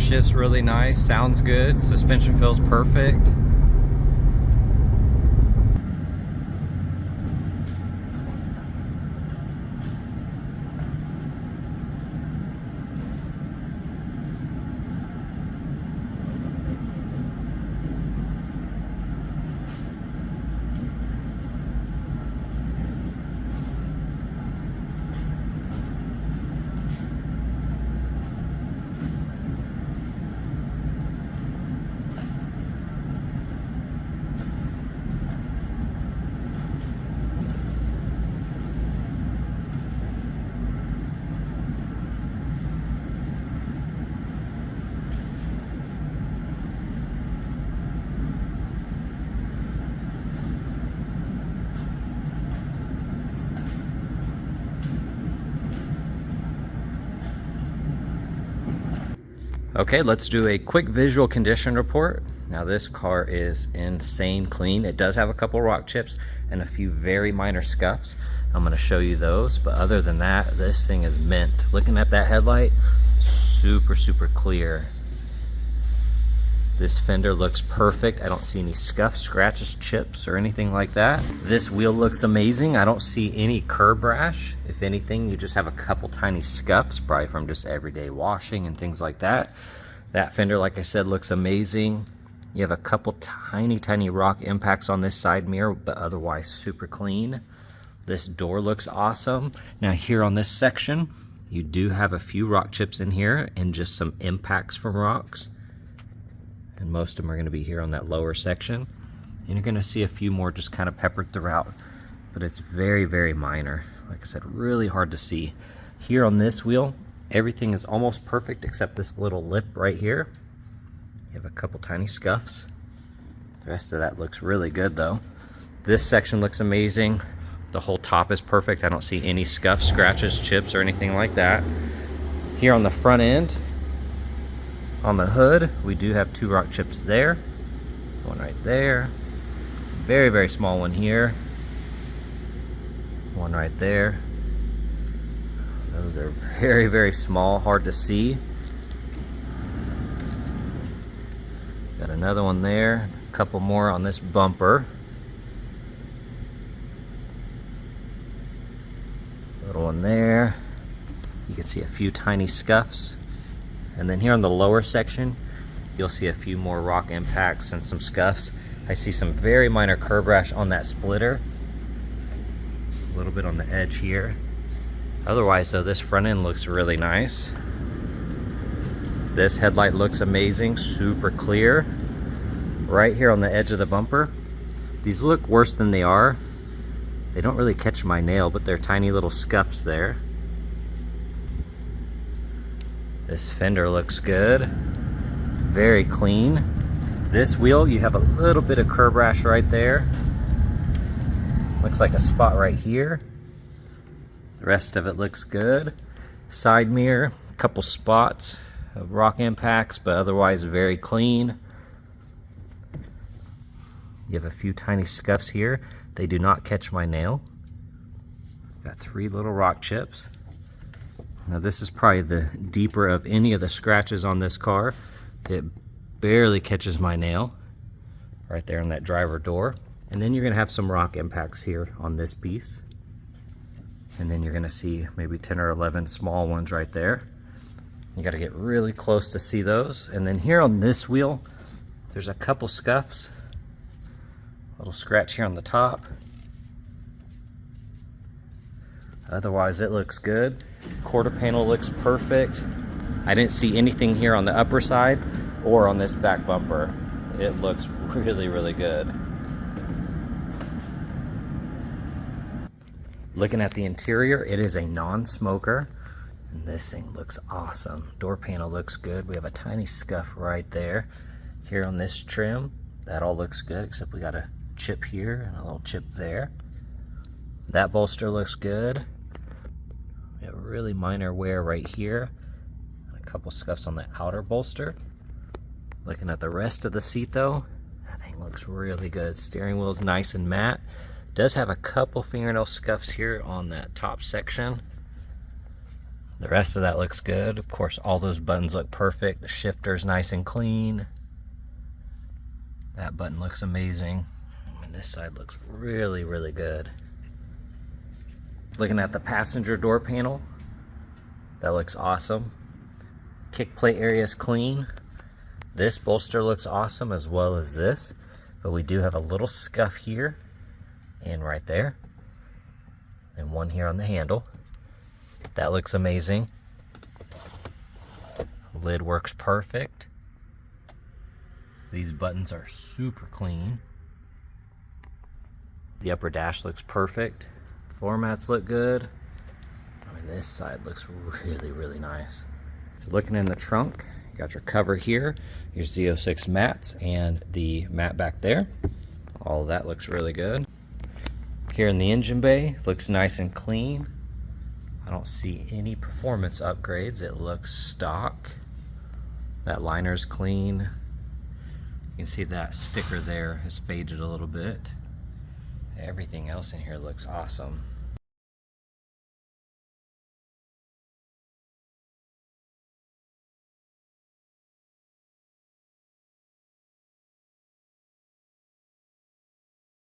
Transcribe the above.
shifts really nice, sounds good, suspension feels perfect. Okay, let's do a quick visual condition report. Now this car is insane clean. It does have a couple rock chips and a few very minor scuffs. I'm gonna show you those, but other than that, this thing is mint. Looking at that headlight, super, super clear. This fender looks perfect. I don't see any scuffs, scratches, chips, or anything like that. This wheel looks amazing. I don't see any curb rash. If anything, you just have a couple tiny scuffs, probably from just everyday washing and things like that. That fender, like I said, looks amazing. You have a couple tiny rock impacts on this side mirror, but otherwise super clean. This door looks awesome. Now here on this section, you do have a few rock chips in here and just some impacts from rocks. And most of them are going to be here on that lower section. And you're going to see a few more just kind of peppered throughout. But it's very, very minor. Like I said, really hard to see. Here on this wheel, everything is almost perfect except this little lip right here. You have a couple tiny scuffs. The rest of that looks really good though. This section looks amazing. The whole top is perfect. I don't see any scuffs, scratches, chips, or anything like that. Here on the front end, on the hood, we do have two rock chips there. One right there. Very, very small one here. One right there. Those are very, very small, hard to see. Got another one there. A couple more on this bumper. Little one there. You can see a few tiny scuffs. And then here on the lower section, you'll see a few more rock impacts and some scuffs. I see some very minor curb rash on that splitter. A little bit on the edge here. Otherwise though, this front end looks really nice. This headlight looks amazing, super clear. Right here on the edge of the bumper, these look worse than they are. They don't really catch my nail, but they're tiny little scuffs there. This fender looks good, very clean. This wheel, you have a little bit of curb rash right there. Looks like a spot right here. The rest of it looks good. Side mirror, a couple spots of rock impacts, but otherwise very clean. You have a few tiny scuffs here. They do not catch my nail. Got three little rock chips. Now this is probably the deeper of any of the scratches on this car. It barely catches my nail right there on that driver door. And then you're gonna have some rock impacts here on this piece. And then you're gonna see maybe 10 or 11 small ones right there. You gotta get really close to see those. And then here on this wheel, there's a couple scuffs. A little scratch here on the top. Otherwise it looks good. Quarter panel looks perfect. I didn't see anything here on the upper side or on this back bumper. It looks really, really good. Looking at the interior, it is a non-smoker. And this thing looks awesome. Door panel looks good. We have a tiny scuff right there. Here on this trim, that all looks good, except we got a chip here and a little chip there. That bolster looks good. We have a really minor wear right here. A couple scuffs on the outer bolster. Looking at the rest of the seat though, that thing looks really good. Steering wheel is nice and matte. Does have a couple fingernail scuffs here on that top section. The rest of that looks good. Of course, all those buttons look perfect. The shifter's nice and clean. That button looks amazing. And this side looks really, really good. Looking at the passenger door panel, that looks awesome. Kick plate area is clean. This bolster looks awesome as well as this, but we do have a little scuff here and right there, and one here on the handle. That looks amazing. Lid works perfect. These buttons are super clean. The upper dash looks perfect. Floor mats look good. I mean, this side looks really, really nice. So looking in the trunk, you got your cover here, your Z06 mats, and the mat back there. All of that looks really good. Here in the engine bay, looks nice and clean. I don't see any performance upgrades. It looks stock. That liner's clean. You can see that sticker there has faded a little bit. Everything else in here looks awesome.